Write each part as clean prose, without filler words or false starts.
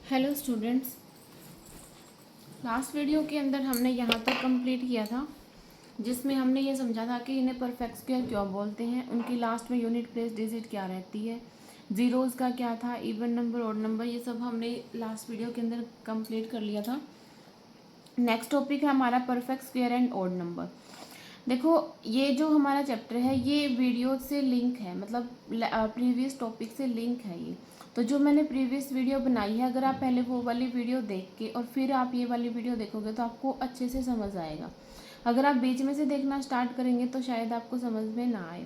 Hello students, last video के अंदर हमने यहाँ तक कंप्लीट किया था जिसमें हमने ये समझा था कि इन्हें परफेक्ट स्क्वायर क्यों बोलते हैं, उनकी लास्ट में यूनिट प्लेस डिजिट क्या रहती है, ज़ीरोज़ का क्या था, इवन नंबर ऑड नंबर, ये सब हमने लास्ट वीडियो के अंदर कंप्लीट कर लिया था। नेक्स्ट टॉपिक है हमारा perfect square and odd number. देखो, ये जो हमारा चैप्टर है ये वीडियो से लिंक है, मतलब प्रीवियस टॉपिक से लिंक है ये। तो जो मैंने प्रीवियस वीडियो बनाई है, अगर आप पहले वो वाली वीडियो देख के और फिर आप ये वाली वीडियो देखोगे तो आपको अच्छे से समझ आएगा। अगर आप बीच में से देखना स्टार्ट करेंगे तो शायद आपको समझ में ना आए।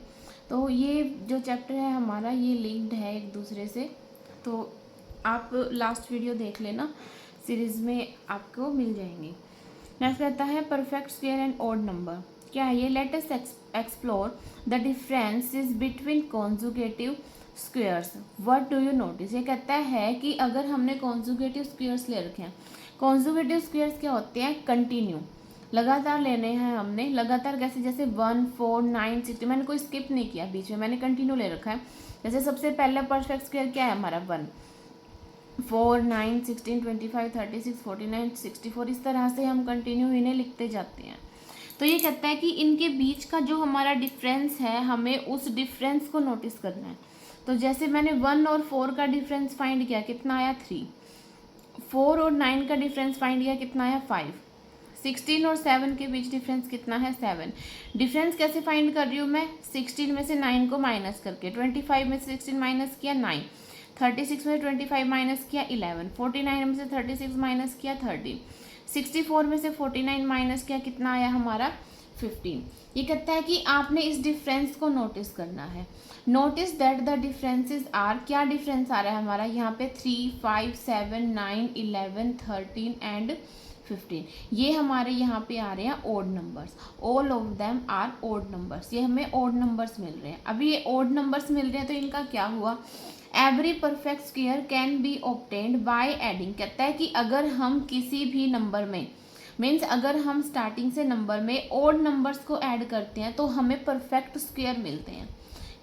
तो ये जो चैप्टर है हमारा ये लिंक्ड है एक दूसरे से, तो आप लास्ट वीडियो देख लेना, सीरीज़ में आपको मिल जाएंगे। नेक्स्ट रहता है perfect square and odd number. क्या है ये? Let us explore the differences between conjugative squares. What do you notice? ये कहता है कि अगर हमने कॉन्जुगेटिव स्क्वायर्स ले रखे हैं, कॉन्जुगेटिव स्क्वायर्स क्या होते हैं? कंटिन्यू, लगातार लेने हैं हमने। लगातार कैसे? जैसे 1, 4, 9, 60, मैंने कोई स्किप नहीं किया बीच में, मैंने कंटिन्यू ले रखा है। जैसे सबसे पहला परफेक्ट स्क्वायर क्या है हमारा? 1, 4, 9, 16, 25, 36, 49, 64, इस तरह से हम कंटिन्यू इन्हें लिखते जाते हैं। तो ये कहता है कि इनके बीच का जो हमारा डिफरेंस है, हमें उस डिफरेंस को नोटिस करना है। तो जैसे मैंने 1 और 4 का डिफरेंस फाइंड किया, कितना आया? 3। 4 और 9 का डिफरेंस फाइंड किया, कितना आया? 5। 16 और 7 के बीच डिफरेंस कितना है? 7। डिफरेंस कैसे फाइंड कर रही हूँ मैं? 16 में से 9 को माइनस करके। 25 में से 16 माइनस किया, 9। 36 में से 25 माइनस किया, 11। 49 में से 36 माइनस किया, 13। 64 में से 49 माइनस किया, कितना आया हमारा? 15। ये कहता है कि आपने इस डिफरेंस को नोटिस करना है। Notice that the differences are, क्या डिफरेंस आ रहा है हमारा यहाँ पे? 3, 5, 7, 9, 11, 13 एंड 15। ये हमारे यहाँ पे आ रहे हैं odd numbers. All of them are odd numbers. ये हमें ओड नंबर्स मिल रहे हैं। अभी ये ओड नंबर्स मिल रहे हैं तो इनका क्या हुआ? Every perfect square can be obtained by adding. कहता है कि अगर हम किसी भी नंबर में, मीन्स अगर हम स्टार्टिंग से नंबर में ओड नंबर्स को ऐड करते हैं तो हमें परफेक्ट स्क्वायर मिलते हैं।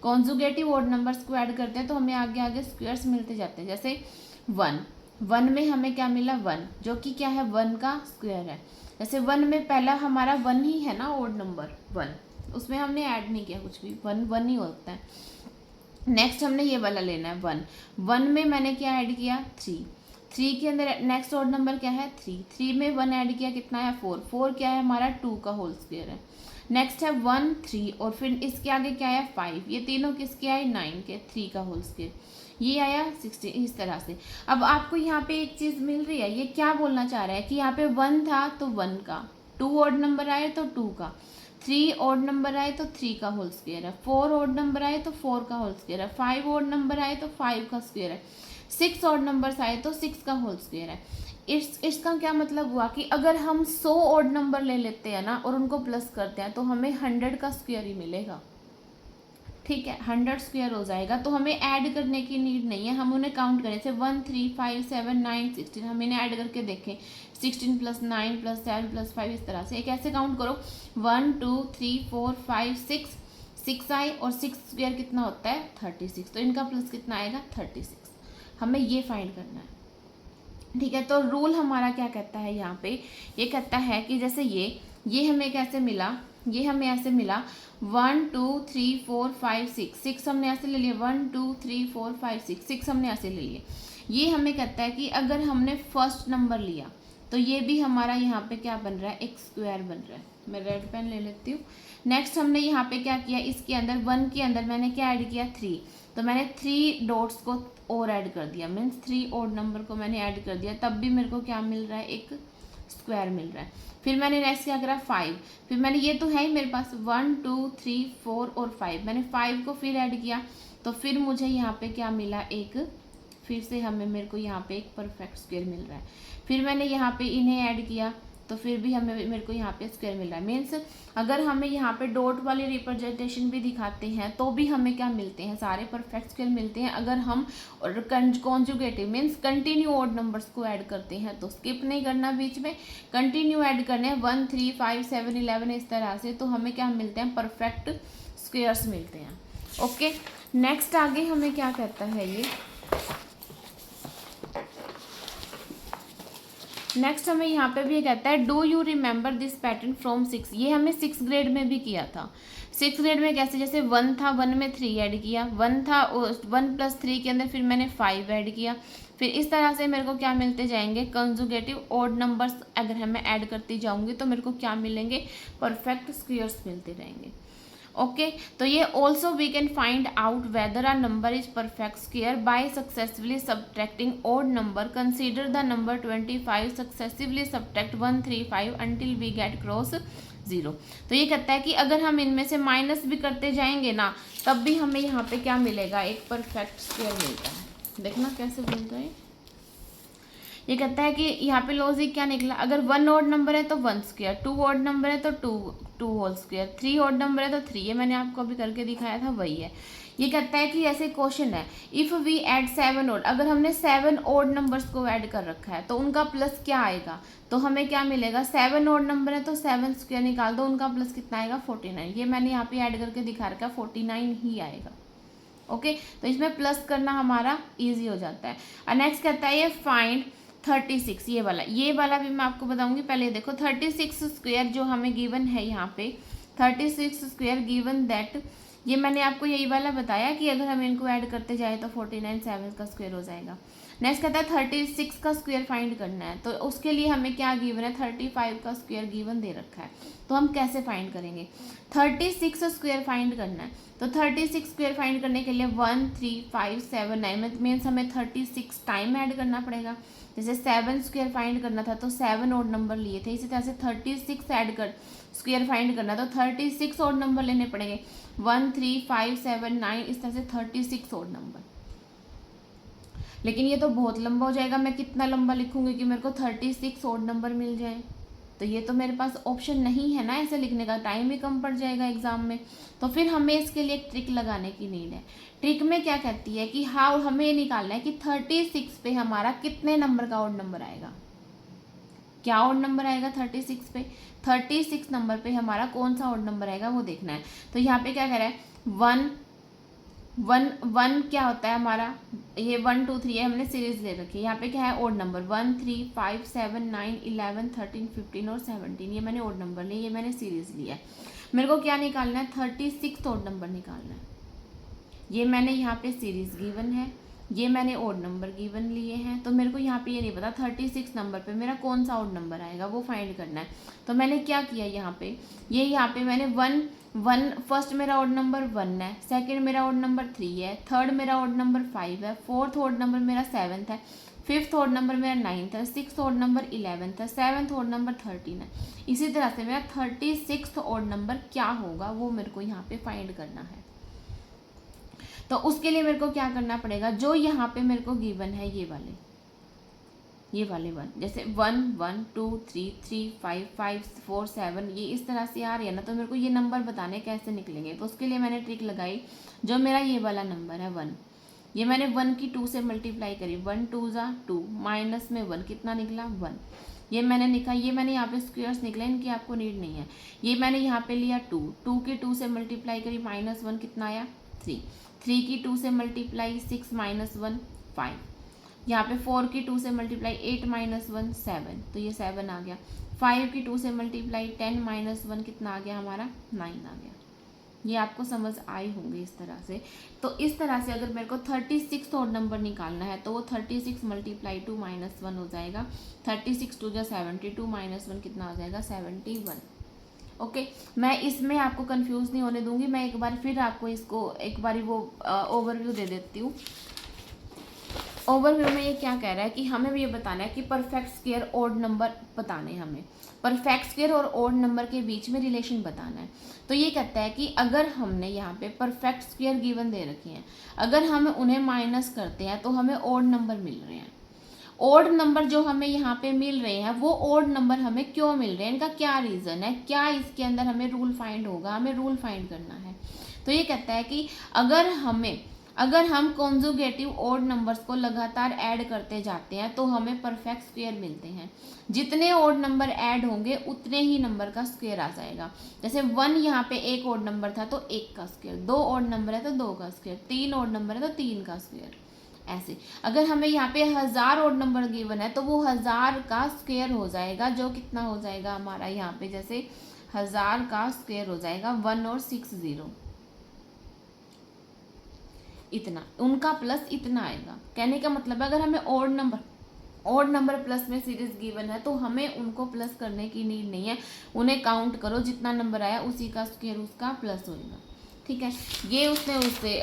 कॉन्जुगेटिव ओड नंबर्स को ऐड करते हैं तो हमें आगे आगे स्क्वायर्स मिलते जाते हैं। जैसे 1 में हमें क्या मिला? 1, जो कि क्या है? 1 का स्क्वायर है। जैसे 1 में पहला हमारा 1 ही है ना, ओड नंबर 1, उसमें हमने ऐड नहीं किया कुछ भी, 1 ही होता है। नेक्स्ट हमने ये वाला लेना है 1 में मैंने क्या ऐड किया? 3 के अंदर नेक्स्ट ऑड नंबर क्या है? 3 में 1 ऐड किया, कितना है? 4 क्या है हमारा? 2 का होल स्क्वायर है। नेक्स्ट है 1, 3 और फिर इसके आगे क्या है? 5। ये तीनों किसके आए? 9 के, 3 का होल स्क्वायर। ये आया 16, इस तरह से। अब आपको यहाँ पे एक चीज़ मिल रही है, ये क्या बोलना चाह रहा है कि यहाँ पे 1 था तो 1 का, 2 ऑड नंबर आए तो 2 का, 3 ऑड नंबर आए तो 3 का होल स्क्वायर है, 4 ऑड नंबर आए तो 4 का होल स्क्वायर है, 5 ऑड नंबर आए तो 5 का स्क्वायर है, 6 ऑड नंबर्स आए तो 6 का होल स्क्वायर है। इसका क्या मतलब हुआ कि अगर हम 100 ऑड नंबर ले लेते हैं ना और उनको प्लस करते हैं तो हमें 100 का स्क्वायर ही मिलेगा। ठीक है, 100 स्क्वायर हो जाएगा। तो हमें ऐड करने की नीड नहीं है, हम उन्हें काउंट करें। जैसे 1, 3, 5, 7, 9, 16, हम इन्हें ऐड करके देखें। 16 + 9 + 7 + 5, इस तरह से। एक ऐसे काउंट करो, 1, 2, 3, 4, 5, 6 आए और 6 स्क्वायर कितना होता है? 36। तो इनका प्लस कितना आएगा? 36। हमें ये फाइंड करना है। ठीक है, तो रूल हमारा क्या कहता है यहाँ पे? ये कहता है कि जैसे ये हमें कैसे मिला? ये हमें ऐसे मिला 1, 2, 3, 4, 5, 6 हमने ऐसे ले लिए। 1, 2, 3, 4, 5, 6 हमने ऐसे ले लिए। ये हमें कहता है कि अगर हमने फर्स्ट नंबर लिया तो ये भी हमारा यहाँ पे क्या बन रहा है? एक स्क्वायर बन रहा है। मैं रेड पेन ले लेती हूँ। नेक्स्ट हमने यहाँ पे क्या किया? इसके अंदर 1 के अंदर मैंने क्या ऐड किया? 3। तो मैंने 3 डॉट्स को और ऐड कर दिया, मीन्स 3 ऑड नंबर को मैंने ऐड कर दिया, तब भी मेरे को क्या मिल रहा है? एक स्क्वायर मिल रहा है। फिर मैंने नेक्स्ट क्या करा? 5। फिर मैंने, ये तो है ही मेरे पास 1, 2, 3, 4 और 5, मैंने 5 को फिर ऐड किया तो फिर मुझे यहाँ पे क्या मिला? एक, फिर से मेरे को यहाँ पे एक परफेक्ट स्क्वायर मिल रहा है। फिर मैंने यहाँ पे इन्हें ऐड किया तो फिर भी मेरे को यहाँ पे स्क्वायर मिल रहा है। मीन्स अगर हमें यहाँ पे डॉट वाली रिप्रेजेंटेशन भी दिखाते हैं तो भी हमें क्या मिलते हैं? सारे परफेक्ट स्क्वायर मिलते हैं। अगर हम conjugative means continue odd numbers को ऐड करते हैं तो स्किप नहीं करना, बीच में कंटिन्यू ऐड करने हैं, 1, 3, 5, 7, 11, इस तरह से, तो हमें क्या मिलते हैं? परफेक्ट स्क्वायर्स मिलते हैं। ओके, नेक्स्ट आगे हमें क्या कहता है ये? नेक्स्ट हमें यहाँ पे भी ये कहता है do you remember this pattern from 6। ये हमें 6th ग्रेड में भी किया था। 6th ग्रेड में कैसे, जैसे 1 था, 1 में 3 ऐड किया, 1 था, 1 + 3 के अंदर फिर मैंने 5 ऐड किया, फिर इस तरह से मेरे को क्या मिलते जाएंगे, कंजुगेटिव ऑड नंबर्स अगर हमें ऐड करती जाऊंगी तो मेरे को क्या मिलेंगे, परफेक्ट स्क्वेयर्स मिलते रहेंगे। ओके तो ये also we can find out whether a number is perfect square by successfully subtracting odd number. Consider the number 25, successively subtract 1, 3, 5 until we get cross 0। तो ये कहता है कि अगर हम इनमें से माइनस भी करते जाएंगे ना, तब भी हमें यहाँ पे क्या मिलेगा, एक परफेक्ट स्क्वेयर मिलता है। देखना कैसे बोलता है। ये कहता है कि यहाँ पे लॉजिक क्या निकला, अगर 1 ऑड नंबर है तो 1 स्क्वायर, 2 ऑड नंबर है तो 2 होल स्क्वायर, 3 ऑड नंबर है तो 3। ये मैंने आपको अभी करके दिखाया था, वही है। ये कहता है कि ऐसे क्वेश्चन है, इफ़ वी ऐड 7 ऑड, अगर हमने 7 ऑड नंबर्स को ऐड कर रखा है तो उनका प्लस क्या आएगा, तो हमें क्या मिलेगा, 7 ऑड नंबर है तो 7 स्क्वायर निकाल दो, उनका प्लस कितना आएगा, 49। ये मैंने यहाँ पे ऐड करके दिखा रखा है, 49 ही आएगा। ओके तो इसमें प्लस करना हमारा ईजी हो जाता है। और नेक्स्ट कहता है ये फाइंड 36, ये वाला भी मैं आपको बताऊंगी। पहले देखो 36 स्क्वायर जो हमें गिवन है यहाँ पे, 36 स्क्वायर गिवन दैट, ये मैंने आपको यही वाला बताया कि अगर हम इनको ऐड करते जाए तो 49 7 का स्क्वायर हो जाएगा। नेक्स्ट कहता है 36 का स्क्वायर फाइंड करना है, तो उसके लिए हमें क्या गिवन है, 35 का स्क्वायर गिवन दे रखा है। तो हम कैसे फाइंड करेंगे, 36 स्क्वायर फाइंड करना है। तो 36 स्क्वायर फाइंड करने के लिए 1 3 5 7 9 मीन्स हमें 36 टाइम ऐड करना पड़ेगा। जैसे 7 स्क्वायर फाइंड करना था तो 7 ऑड नंबर लिए थे, इसी तरह से 36 ऐड कर स्क्वायर फाइंड करना तो 36 ऑड नंबर लेने पड़ेंगे, 1 3 5 7 9, इस तरह से 36 ऑड नंबर। लेकिन ये तो बहुत लंबा हो जाएगा, मैं कितना लंबा लिखूंगी कि मेरे को 36 ऑड नंबर मिल जाए, तो ये तो मेरे पास ऑप्शन नहीं है ना ऐसे लिखने का, टाइम ही कम पड़ जाएगा एग्जाम में। तो फिर हमें इसके लिए एक ट्रिक लगाने की नीड है। ट्रिक में क्या कहती है कि हाउ, हमें ये निकालना है कि 36 पे हमारा कितने नंबर का ऑड नंबर आएगा, क्या ऑड नंबर आएगा 36 पे, 36 नंबर पे हमारा कौन सा ऑड नंबर आएगा वो देखना है। तो यहाँ पे क्या कह रहा है, 1 क्या होता है हमारा, ये 1 2 3 है, हमने सीरीज ले रखी है। यहाँ पे क्या है, ऑड नंबर 1 3 5 7 9 11 13 15 और 17, ये मैंने ऑड नंबर लिए, ये मैंने सीरीज लिया है। मेरे को क्या निकालना है, 36 ऑड नंबर निकालना है। ये मैंने यहाँ पे सीरीज गिवन है, ये मैंने ऑड नंबर गिवन लिए हैं, तो मेरे को यहाँ पे ये नहीं पता 36 नंबर पे मेरा कौन सा ऑड नंबर आएगा वो फाइंड करना है। तो मैंने क्या किया यहाँ पे मैंने 1 फर्स्ट मेरा ऑड नंबर 1 है, सेकंड मेरा ऑड नंबर 3 है, थर्ड मेरा ऑड नंबर 5 है, फोर्थ ऑड नंबर मेरा 7th है, फिफ्थ ऑड नंबर मेरा 9th है, सिक्स्थ ऑड नंबर 11th है, सेवन्थ ऑड नंबर 13 है। इसी तरह से मेरा 36 ऑड नंबर क्या होगा वो मेरे को यहाँ पे फाइंड करना है। तो उसके लिए मेरे को क्या करना पड़ेगा, जो यहाँ पे मेरे को गिवन है ये वाले 1, जैसे 1 1 2 3 3 5 5 4 7, ये इस तरह से आ रही है ना, तो मेरे को ये नंबर बताने कैसे निकलेंगे। तो उसके लिए मैंने ट्रिक लगाई, जो मेरा ये वाला नंबर है 1, ये मैंने 1 की 2 से मल्टीप्लाई करी, 1 2 ज़ा 2, माइनस में 1 कितना निकला 1, ये मैंने लिखा, ये मैंने यहाँ पे स्क्वायर्स निकले, इनकी आपको नीड नहीं है। ये मैंने यहाँ पे लिया 2 की 2 से मल्टीप्लाई करी, -1 कितना आया 3 की 2 से मल्टीप्लाई 6 -1 5, यहाँ पे 4 की 2 से मल्टीप्लाई 8 -1 7, तो ये 7 आ गया। 5 की 2 से मल्टीप्लाई 10 -1 कितना आ गया हमारा 9 आ गया। ये आपको समझ आई होंगे इस तरह से। तो इस तरह से अगर मेरे को 36 ऑड नंबर निकालना है तो वो 36 मल्टीप्लाई 2 -1 हो जाएगा, 36 2 72 -1 कितना हो जाएगा 71। ओके मैं इसमें आपको कंफ्यूज नहीं होने दूंगी, मैं एक बार फिर आपको इसको एक बारी वो ओवरव्यू दे देती हूँ। ओवरव्यू में ये क्या कह रहा है कि हमें भी ये बताना है कि परफेक्ट स्क्वायर ऑड नंबर बताने, हमें परफेक्ट स्क्वायर और ऑड नंबर के बीच में रिलेशन बताना है। तो ये कहता है कि अगर हमने यहाँ पे परफेक्ट स्क्वायर गिवन दे रखे हैं, अगर हम उन्हें माइनस करते हैं तो हमें ऑड नंबर मिल रहे हैं। ऑड नंबर जो हमें यहाँ पे मिल रहे हैं वो ऑड नंबर हमें क्यों मिल रहे हैं, इनका क्या रीज़न है, क्या इसके अंदर हमें रूल फाइंड होगा, हमें रूल फाइंड करना है। तो ये कहता है कि अगर हम कॉन्जुगेटिव ऑड नंबर्स को लगातार ऐड करते जाते हैं तो हमें परफेक्ट स्क्वायर मिलते हैं। जितने ऑड नंबर ऐड होंगे उतने ही नंबर का स्क्वायर आ जाएगा। जैसे 1 यहाँ पे एक ऑड नंबर था तो 1 का स्क्वायर, 2 ऑड नंबर है तो 2 का स्क्वायर, 3 ऑड नंबर है तो 3 का स्क्वायर। ऐसे। अगर हमें यहाँ पे 1000 ओड नंबर गिवन है तो वो 1000 का स्क्वायर हो जाएगा, जो कितना हो जाएगा हमारा यहाँ पे, जैसे 1000 का स्क्वायर हो जाएगा 1 और 6 0, इतना उनका प्लस इतना आएगा। कहने का मतलब है अगर हमें ओड नंबर प्लस में सीरीज गिवन है तो हमें उनको प्लस करने की नीड नहीं है, उन्हें काउंट करो, जितना नंबर आया उसी का स्क्वायर उसका प्लस होएगा। ठीक है, ये उससे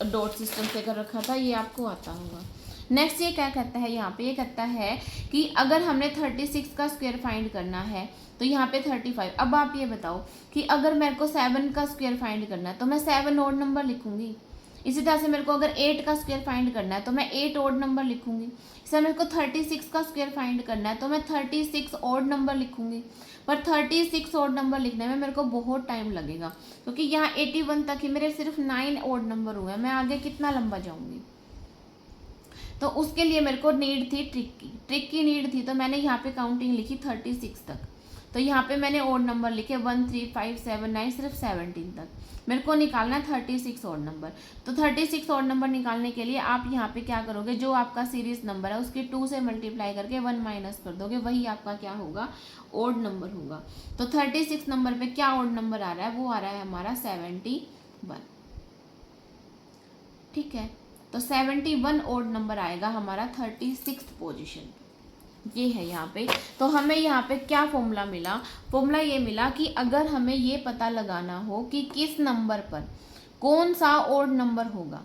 डॉट सिस्टम से कर रखा था, ये आपको आता होगा। नेक्स्ट ये क्या कहता है यहाँ पे, ये कहता है कि अगर हमने 36 का स्क्वायर फाइंड करना है तो यहाँ पे 35। अब आप ये बताओ कि अगर मेरे को 7 का स्क्वायर फाइंड करना है तो मैं 7 ओड नंबर लिखूंगी। इसी तरह से मेरे को अगर 8 का स्क्वायर फाइंड करना है तो मैं 8 ओड नंबर लिखूंगी। इसे मेरे को 36 का स्क्वायर फाइंड करना है तो मैं 36 ओड नंबर लिखूंगी। पर 36 ओड नंबर लिखने में मेरे को बहुत टाइम लगेगा, क्योंकि यहाँ 81 तक ही मेरे सिर्फ 9 ओड नंबर हुए हैं, मैं आगे कितना लंबा जाऊंगी। तो उसके लिए मेरे को नीड थी ट्रिक की नीड थी, तो मैंने यहाँ पे काउंटिंग लिखी 36 तक। तो यहाँ पे मैंने ओड नंबर लिखे 1 3 5 7 9, सिर्फ 17 तक मेरे को निकालना है 36 ओड नंबर। तो 36 ओड नंबर निकालने के लिए आप यहाँ पे क्या करोगे, जो आपका सीरीज नंबर है उसके 2 से मल्टीप्लाई करके 1 माइनस कर दोगे, वही आपका क्या होगा, ओड नंबर होगा। तो 36 नंबर पे क्या ओड नंबर आ रहा है, वो आ रहा है हमारा 71। ठीक है, तो 71 ओड नंबर आएगा हमारा 36 पोजीशन, ये है यहाँ पे। तो हमें यहाँ पे क्या फॉर्मूला मिला, फॉर्मूला ये मिला कि अगर हमें ये पता लगाना हो कि किस नंबर पर कौन सा ओड नंबर होगा,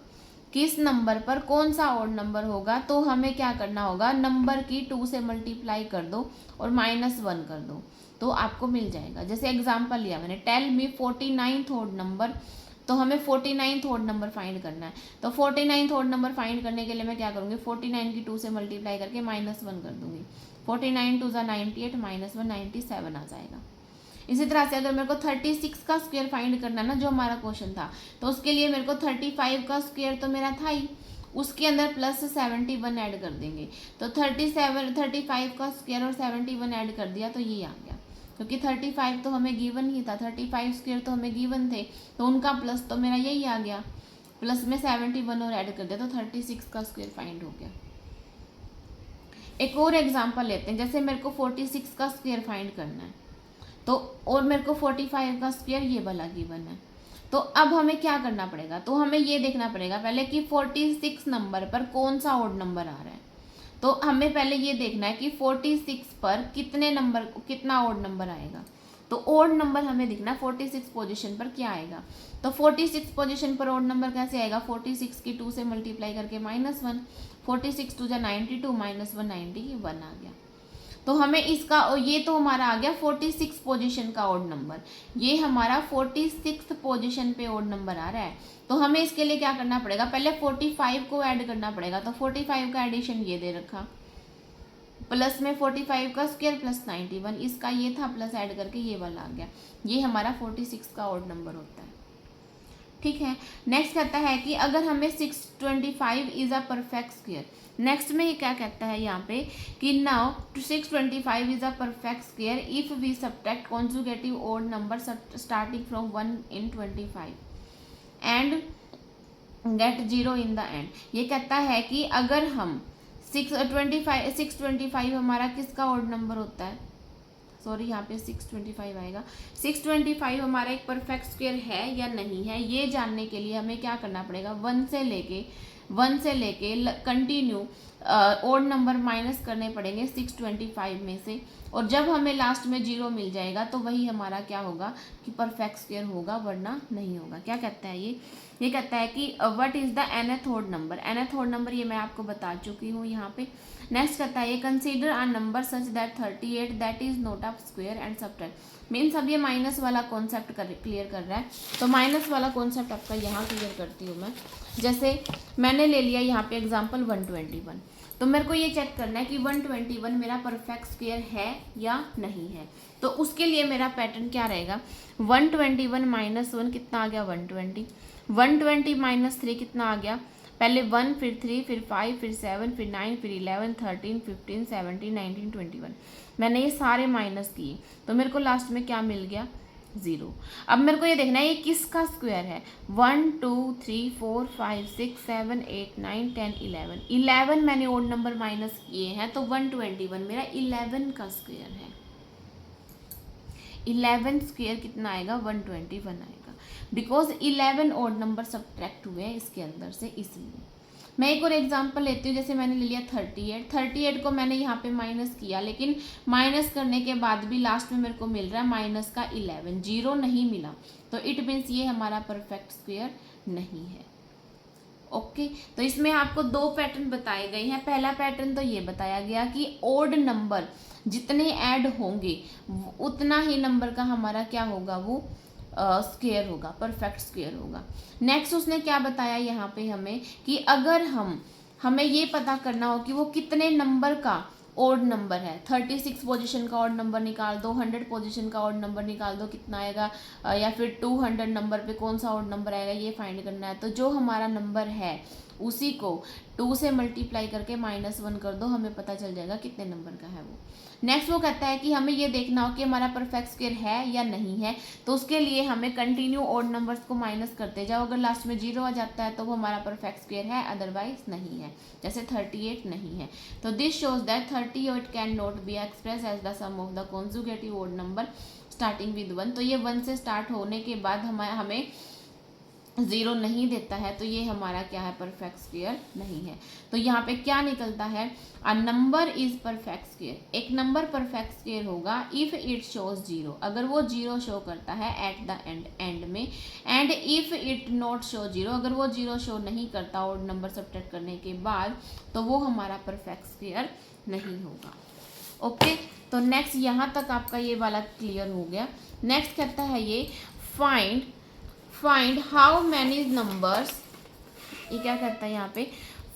किस नंबर पर कौन सा ओड नंबर होगा, तो हमें क्या करना होगा, नंबर की 2 से मल्टीप्लाई कर दो और -1 कर दो, तो आपको मिल जाएगा। जैसे एग्जाम्पल लिया मैंने, tell me 49th odd number, तो हमें 49th ओड नंबर फाइंड करना है। तो 49th ओड नंबर फाइंड करने के लिए मैं क्या करूँगी, 49 की 2 से मल्टीप्लाई करके -1 कर दूंगी। 49 2 98, -1 97 आ जाएगा। इसी तरह से अगर मेरे को 36 का स्क्वायर फाइंड करना ना, जो हमारा क्वेश्चन था, तो उसके लिए मेरे को 35 का स्क्वायर तो मेरा था ही, उसके अंदर प्लस 71 ऐड कर देंगे। तो 35 का स्क्वायर और 71 ऐड कर दिया तो ये आ गया, क्योंकि 35 तो हमें गिवन ही था, 35 स्क्वायर तो हमें गिवन थे, तो उनका प्लस तो मेरा यही आ गया, प्लस में 71 और ऐड कर दिया, तो 36 का स्क्वायर फाइंड हो गया। एक और एग्जांपल लेते हैं, जैसे मेरे को 46 का स्क्वायर फाइंड करना है, तो और मेरे को 45 का स्क्वायर ये वाला गिवन है, तो अब हमें क्या करना पड़ेगा, तो हमें ये देखना पड़ेगा पहले कि 46 नंबर पर कौन सा ओड नंबर आ रहा है। तो हमें पहले ये देखना है कि 46 पर कितना ओड नंबर आएगा। तो ओड नंबर हमें दिखना 46 पोजीशन पर क्या आएगा। तो 46 पोजीशन पर ओड नंबर कैसे आएगा, 46 की 2 से मल्टीप्लाई करके -1, 46 2 92, -1 91 आ गया। तो हमें इसका, ये तो हमारा आ गया 46 पोजीशन का ओड नंबर, ये हमारा 46 पोजीशन पे ओड नंबर आ रहा है। तो हमें इसके लिए क्या करना पड़ेगा, पहले 45 को ऐड करना पड़ेगा। तो 45 का एडिशन ये दे रखा, प्लस में 45 का स्क्वायर प्लस 91, इसका ये था प्लस ऐड करके ये वाला आ गया, ये हमारा 46 का ओड नंबर होता है। ठीक है, नेक्स्ट कहता है कि अगर हमें 625 is a perfect square. Next में ये क्या कहता है यहाँ पे कि now 625 is a perfect square if we subtract conjugative odd number starting from 1 in 25 and get 0 in the end. ये कहता है कि अगर हम 625 हमारा किसका ओड नंबर होता है, सॉरी यहाँ पे 625 आएगा, 625 हमारा एक परफेक्ट स्क्वायर है या नहीं है, ये जानने के लिए हमें क्या करना पड़ेगा, 1 से लेके कंटिन्यू ओड नंबर माइनस करने पड़ेंगे 625 में से, और जब हमें लास्ट में 0 मिल जाएगा तो वही हमारा क्या होगा कि परफेक्ट स्क्वायर होगा, वरना नहीं होगा। क्या कहता है ये कहता है कि what is the nth odd number. nth odd number ये मैं आपको बता चुकी हूँ यहाँ पे। नेक्स्ट कहता है ये consider a number such that 38 that is not a square and subtract. Means अब ये माइनस वाला कॉन्सेप्ट क्लियर कर रहा है, तो माइनस वाला कॉन्सेप्ट आपका यहाँ क्लियर करती हूँ मैं। जैसे मैंने ले लिया यहाँ पे एग्जाम्पल 121, तो मेरे को ये चेक करना है कि 121 मेरा परफेक्ट स्क्वायर है या नहीं है। तो उसके लिए मेरा पैटर्न क्या रहेगा, 121 -1 कितना आ गया 120, 120 -3 कितना आ गया, पहले 1 फिर 3 फिर 5 फिर 7 फिर 9 फिर 11 13 15 17 19 21, मैंने ये सारे माइनस किए तो मेरे को लास्ट में क्या मिल गया 0। अब मेरे को ये देखना है ये किसका स्क्वायर है। 1 2 3 4 5 6 7 8 9 10 11। 11 मैंने ओड नंबर माइनस किए हैं तो 121 मेरा 11 का स्क्वायर है। 11 स्क्वायर कितना आएगा, 121 आएगा, बिकॉज 11 ओड नंबर सब्ट्रैक्ट हुए हैं इसके अंदर से, इसलिए। मैं एक और एग्जांपल लेती हूँ, जैसे मैंने ले लिया 38 को मैंने यहाँ पे माइनस किया, लेकिन माइनस करने के बाद भी लास्ट में मेरे को मिल रहा है माइनस का 11, 0 नहीं मिला, तो इट मीन्स ये हमारा परफेक्ट स्क्वायर नहीं है। ओके तो इसमें आपको दो पैटर्न बताए गए हैं। पहला पैटर्न तो ये बताया गया कि ओड नंबर जितने ऐड होंगे उतना ही नंबर का हमारा क्या होगा, वो स्क्वायर होगा, परफेक्ट स्क्वायर होगा। नेक्स्ट उसने क्या बताया यहाँ पे हमें कि अगर हमें ये पता करना हो कि वो कितने नंबर का ओड नंबर है, 36 पोजीशन का ओड नंबर निकाल दो, 100 पोजीशन का ओड नंबर निकाल दो, कितना आएगा, या फिर 200 नंबर पे कौन सा ओड नंबर आएगा, ये फाइंड करना है। तो जो हमारा नंबर है उसी को 2 से मल्टीप्लाई करके -1 कर दो, हमें पता चल जाएगा कितने नंबर का है वो। नेक्स्ट वो कहता है कि हमें ये देखना हो कि हमारा परफेक्ट स्क्वायर है या नहीं है, तो उसके लिए हमें कंटिन्यू ओड नंबर्स को माइनस करते जाओ, अगर लास्ट में 0 आ जाता है तो वो हमारा परफेक्ट स्क्वायर है, अदरवाइज नहीं है। जैसे 38 नहीं है, तो this shows that 38 can not be express as the sum of the conjugative odd number starting with 1। तो ये 1 से स्टार्ट होने के बाद हमें 0 नहीं देता है, तो ये हमारा क्या है, परफेक्ट स्क्वायर नहीं है। तो यहाँ पे क्या निकलता है, अ नंबर इज परफेक्ट स्क्वायर, एक नंबर परफेक्ट स्क्वायर होगा इफ इट शोज 0, अगर वो 0 शो करता है एट द एंड में, and if it not show 0, अगर वो 0 शो नहीं करता ओड नंबर सब्ट्रैक्ट करने के बाद, तो वो हमारा परफेक्ट स्क्वायर नहीं होगा। ओके तो नेक्स्ट यहाँ तक आपका ये वाला क्लियर हो गया। नेक्स्ट कहता है ये फाइंड हाउ मैनी नंबर्स, ये क्या कहता है यहाँ पे,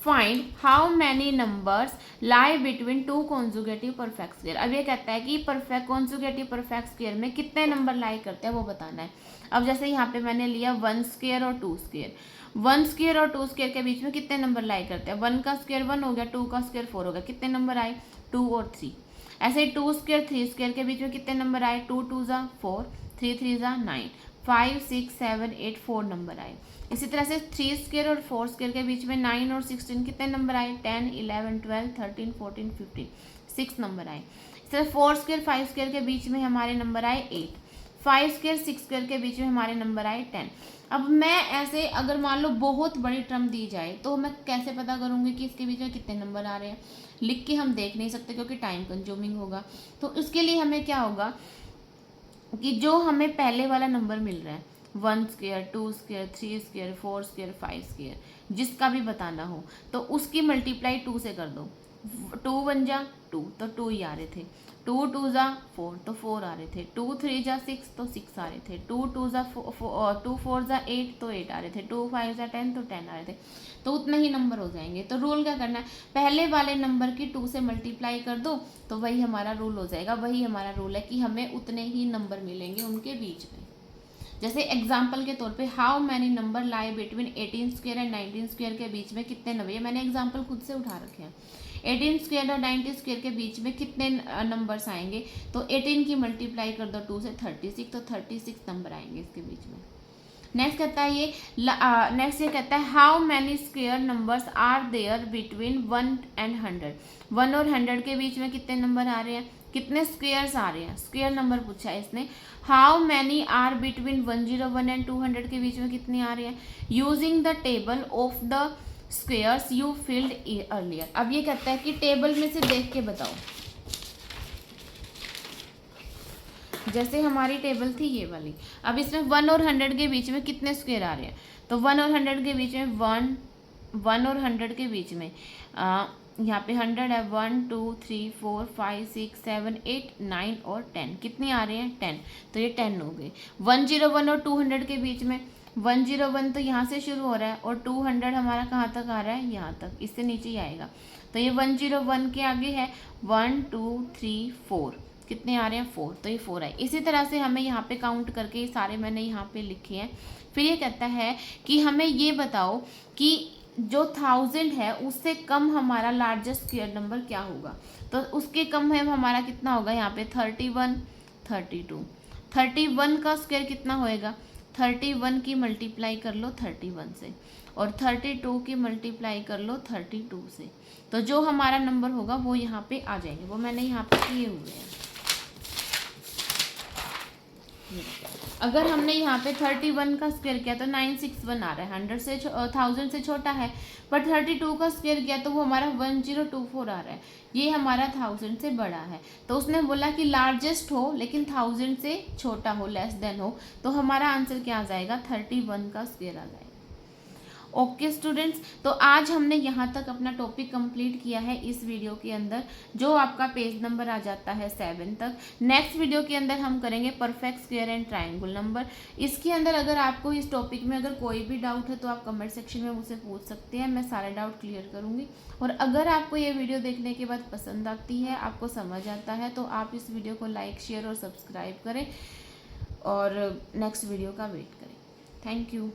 find how many numbers lie between two conjugative perfect square. अब ये कहता है कि परफेक्ट कॉन्जुगेटिव परफेक्ट स्क्वायर में कितने नंबर लाई करते हैं वो बताना है। अब जैसे यहाँ पे मैंने लिया 1 स्क्वायर और 2 स्क्वायर, 1 स्क्वायर और 2 स्क्वायर के बीच में कितने नंबर लाई करते हैं, 1 का स्क्वायर 1 हो गया, 2 का स्क्वायर 4 हो गया, कितने नंबर आए, 2 और 3। ऐसे 2 स्क्वायर 3 स्क्वायर के बीच में कितने नंबर आए, 2 2 ज़ा 4, 3 3 ज़ा 9, 5 6 7 8 4 नंबर आए। इसी तरह से 3 स्क्वायर और 4 स्क्वायर के बीच में 9 और 16 कितने नंबर आए, 10 11 12 13 14 15 6 नंबर आए। इसी तरह 4 स्क्वायर 5 स्क्वायर के बीच में हमारे नंबर आए 8, 5 स्क्वायर 6 स्क्वायर के बीच में हमारे नंबर आए 10। अब मैं ऐसे अगर मान लो बहुत बड़ी टर्म दी जाए तो मैं कैसे पता करूँगी कि इसके बीच में कितने नंबर आ रहे हैं, लिख के हम देख नहीं सकते क्योंकि टाइम कंज्यूमिंग होगा। तो उसके लिए हमें क्या होगा कि जो हमें पहले वाला नंबर मिल रहा है 1 square 2 square 3 square 4 square 5 square, जिसका भी बताना हो तो उसकी मल्टीप्लाई 2 से कर दो, 2 1 जा 2 तो 2 ही आ रहे थे, 2 2 जा 4 तो 4 आ रहे थे, 2 3 जा 6 तो 6 आ रहे थे, 2 2 जा 2 4 जा 8 तो 8 आ रहे थे, 2 5 जा 10 तो 10 आ रहे थे, तो उतने ही नंबर हो जाएंगे। तो रूल क्या करना है, पहले वाले नंबर की 2 से मल्टीप्लाई कर दो तो वही हमारा रूल हो जाएगा। वही हमारा रूल है कि हमें उतने ही नंबर मिलेंगे उनके बीच में। जैसे एग्जाम्पल के तौर पे how many number lie between 18 square and 19 square के बीच में कितने नंबर, ये मैंने एग्जाम्पल खुद से उठा रखे हैं। 18 स्क्वायर और 90 स्क्वायर के बीच में कितने नंबर्स आएंगे, तो 18 की मल्टीप्लाई कर दो 2 से 36, तो 36 नंबर आएंगे इसके बीच में। नेक्स्ट कहता है ये कहता है how many square numbers are there between 1 and 100, 1 और 100 के बीच में कितने नंबर आ रहे हैं, कितने स्क्वायर्स आ रहे हैं, स्क्वायर नंबर पूछा है इसने। How many are between 101 and 200 के बीच में कितनी आ रही है, using the table of the squares you filled earlier. अब ये कहता है कि टेबल में से देख के बताओ, जैसे हमारी टेबल थी ये वाली, अब इसमें 1 और 100 के बीच में कितने स्क्वायर आ रहे हैं, तो 1 और 100 के बीच में 1 और 100 के बीच में यहाँ पे 100 है, 1 2 3 4 5 6 7 8 9 और 10, कितने आ रहे हैं 10, तो ये 10 हो गए। 101 और 200 के बीच में 101 तो यहाँ से शुरू हो रहा है और 200 हमारा कहाँ तक आ रहा है, यहाँ तक, इससे नीचे ही आएगा, तो ये 101 के आगे है 1 2 3 4, कितने आ रहे हैं 4, तो ये 4 है। इसी तरह से हमें यहाँ पे काउंट करके ये सारे मैंने यहाँ पे लिखे हैं। फिर ये कहता है कि हमें ये बताओ कि जो 1000 है उससे कम हमारा लार्जेस्ट स्क्वायर नंबर क्या होगा, तो उसके कम है हमारा कितना होगा, यहाँ पे 31 32 31 का स्क्वायर कितना होएगा, 31 की मल्टीप्लाई कर लो 31 से, और 32 की मल्टीप्लाई कर लो 32 से। तो जो हमारा नंबर होगा वो यहाँ पे आ जाएंगे, वो मैंने यहाँ पे किए हुए हैं। अगर हमने यहाँ पे 31 का स्क्वायर किया तो 961 आ रहा है, 100 से 1000 से छोटा है। पर 32 का स्क्वायर किया तो वो हमारा 1024 आ रहा है, ये हमारा 1000 से बड़ा है। तो उसने बोला कि लार्जेस्ट हो लेकिन 1000 से छोटा हो, लेस देन हो, तो हमारा आंसर क्या आ जाएगा, 31 का स्क्वायर आ जाएगा। ओके स्टूडेंट्स, तो आज हमने यहाँ तक अपना टॉपिक कंप्लीट किया है इस वीडियो के अंदर, जो आपका पेज नंबर आ जाता है 7 तक। नेक्स्ट वीडियो के अंदर हम करेंगे perfect square and triangle number. इसके अंदर अगर आपको इस टॉपिक में अगर कोई भी डाउट है तो आप कमेंट सेक्शन में मुझसे पूछ सकते हैं, मैं सारे डाउट क्लियर करूँगी। और अगर आपको ये वीडियो देखने के बाद पसंद आती है, आपको समझ आता है, तो आप इस वीडियो को लाइक, शेयर और सब्सक्राइब करें और नेक्स्ट वीडियो का वेट करें। Thank you.